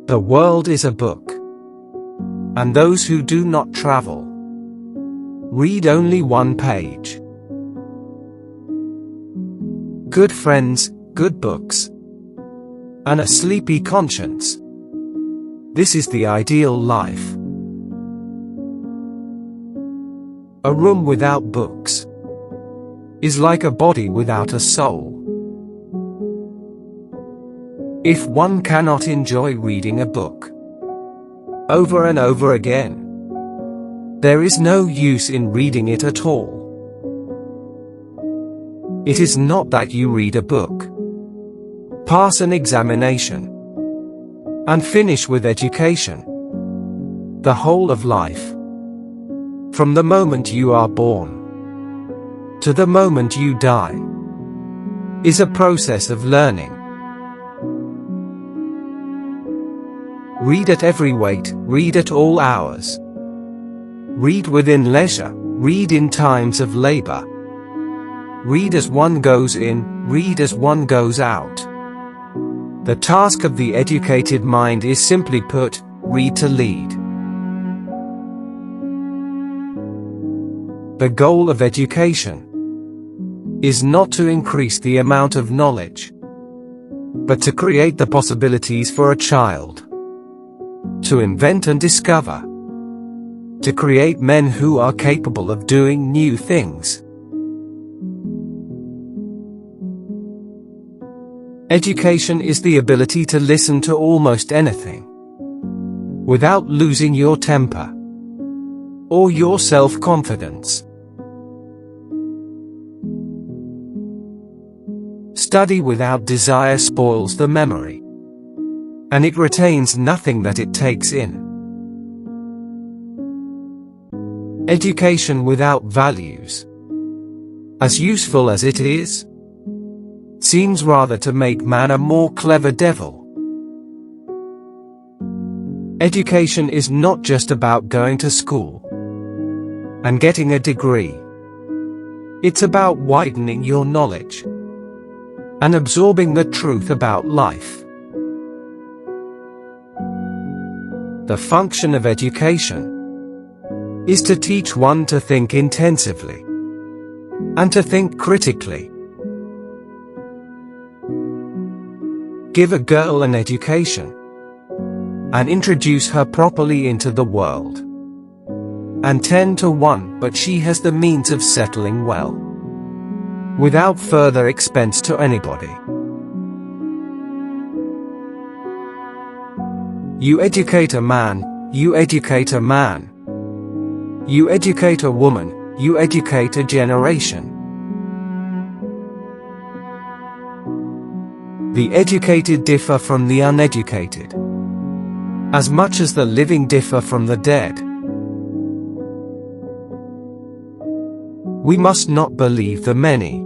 The world is a book, and those who do not travel read only one page. Good friends, good books, and a sleepy conscience. This is the ideal life. A room without books is like a body without a soul. If one cannot enjoy reading a book over and over again, there is no use in reading it at all. It is not that you read a book, pass an examination, and finish with education. The whole of life, from the moment you are born to the moment you die, is a process of learning. Read at every weight, read at all hours. Read within leisure, read in times of labor. Read as one goes in, read as one goes out. The task of the educated mind is simply put, read to lead. The goal of education is not to increase the amount of knowledge, but to create the possibilities for a child to invent and discover, to create men who are capable of doing new things. Education is the ability to listen to almost anything without losing your temper or your self-confidence. Study without desire spoils the memory, and it retains nothing that it takes in. Education without values, as useful as it is, seems rather to make man a more clever devil. Education is not just about going to school and getting a degree. It's about widening your knowledge and absorbing the truth about life. The function of education is to teach one to think intensively and to think critically. Give a girl an education and introduce her properly into the world, and 10 to 1, but she has the means of settling well, without further expense to anybody. You educate a man, you educate a man. You educate a woman, you educate a generation. The educated differ from the uneducated, as much as the living differ from the dead. We must not believe the many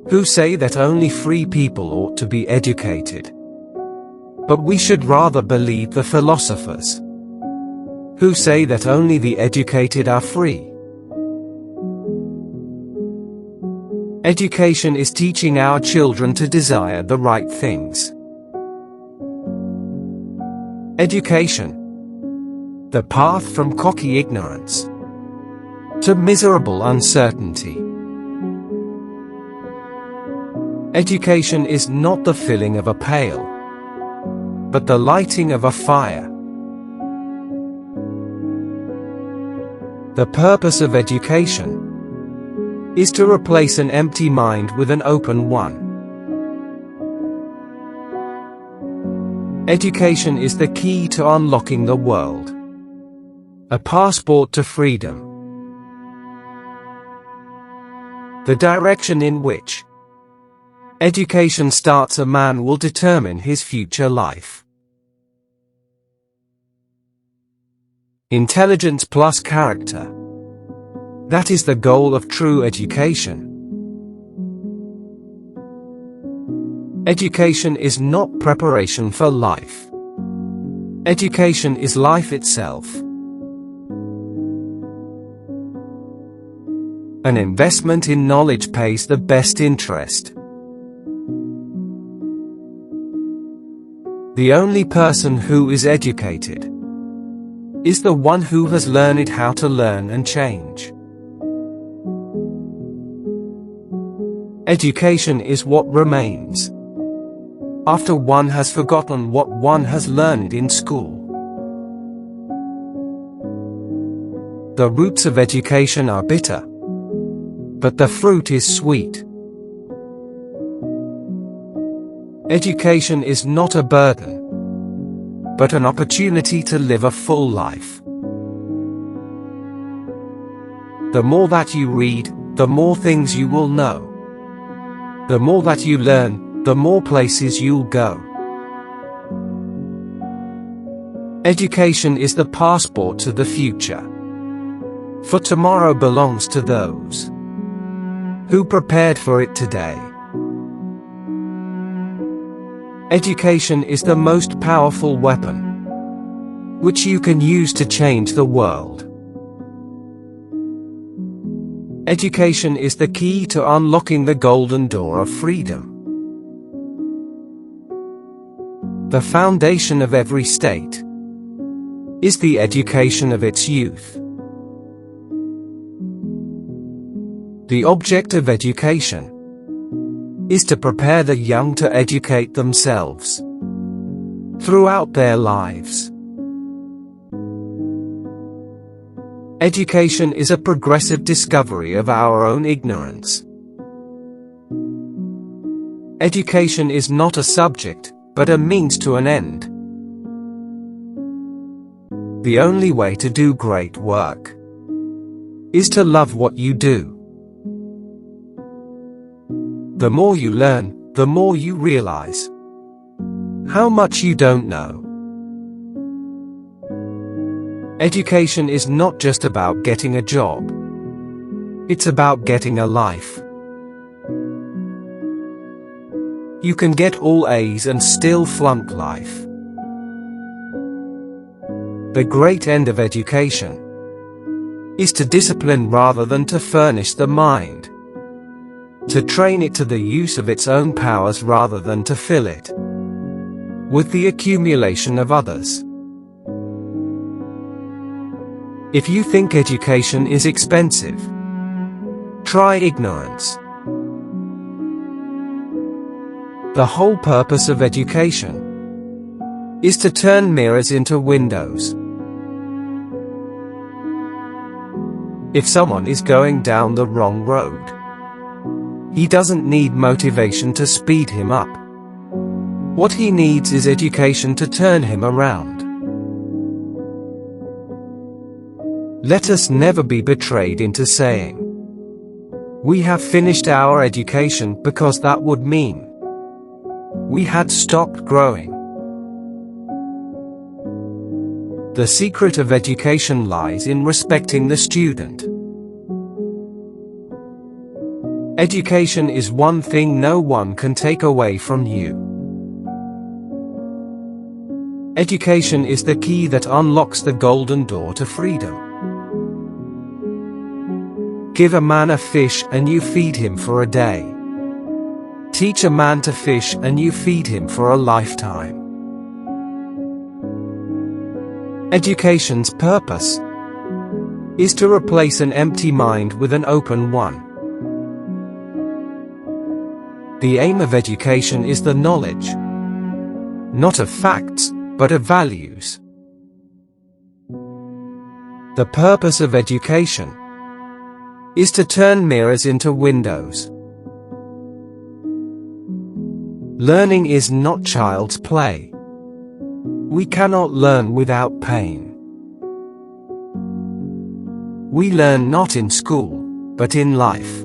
who say that only free people ought to be educated, but we should rather believe the philosophers who say that only the educated are free. Education is teaching our children to desire the right things. Education, the path from cocky ignorance to miserable uncertainty. Education is not the filling of a pail, but the lighting of a fire. The purpose of education is to replace an empty mind with an open one. Education is the key to unlocking the world, a passport to freedom. The direction in which education starts a man will determine his future life. Intelligence plus character. That is the goal of true education. Education is not preparation for life. Education is life itself. An investment in knowledge pays the best interest. The only person who is educated is the one who has learned how to learn and change. Education is what remains after one has forgotten what one has learned in school. The roots of education are bitter, but the fruit is sweet. Education is not a burden, but an opportunity to live a full life. The more that you read, the more things you will know. The more that you learn, the more places you'll go. Education is the passport to the future. For tomorrow belongs to those who prepared for it today. Education is the most powerful weapon which you can use to change the world. Education is the key to unlocking the golden door of freedom. The foundation of every state is the education of its youth. The object of education is to prepare the young to educate themselves throughout their lives. Education is a progressive discovery of our own ignorance. Education is not a subject, but a means to an end. The only way to do great work is to love what you do. The more you learn, the more you realize how much you don't know. Education is not just about getting a job. It's about getting a life. You can get all A's and still flunk life. The great end of education is to discipline rather than to furnish the mind. To train it to the use of its own powers rather than to fill it with the accumulation of others. If you think education is expensive, try ignorance. The whole purpose of education is to turn mirrors into windows. If someone is going down the wrong road, he doesn't need motivation to speed him up. What he needs is education to turn him around. Let us never be betrayed into saying we have finished our education, because that would mean we had stopped growing. The secret of education lies in respecting the student. Education is one thing no one can take away from you. Education is the key that unlocks the golden door to freedom. Give a man a fish and you feed him for a day. Teach a man to fish and you feed him for a lifetime. Education's purpose is to replace an empty mind with an open one. The aim of education is the knowledge, not of facts, but of values. The purpose of education is to turn mirrors into windows. Learning is not child's play. We cannot learn without pain. We learn not in school, but in life.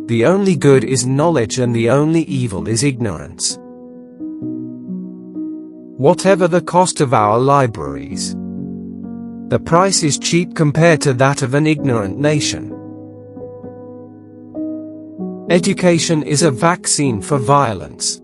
The only good is knowledge and the only evil is ignorance. Whatever the cost of our libraries, the price is cheap compared to that of an ignorant nation. Education is a vaccine for violence.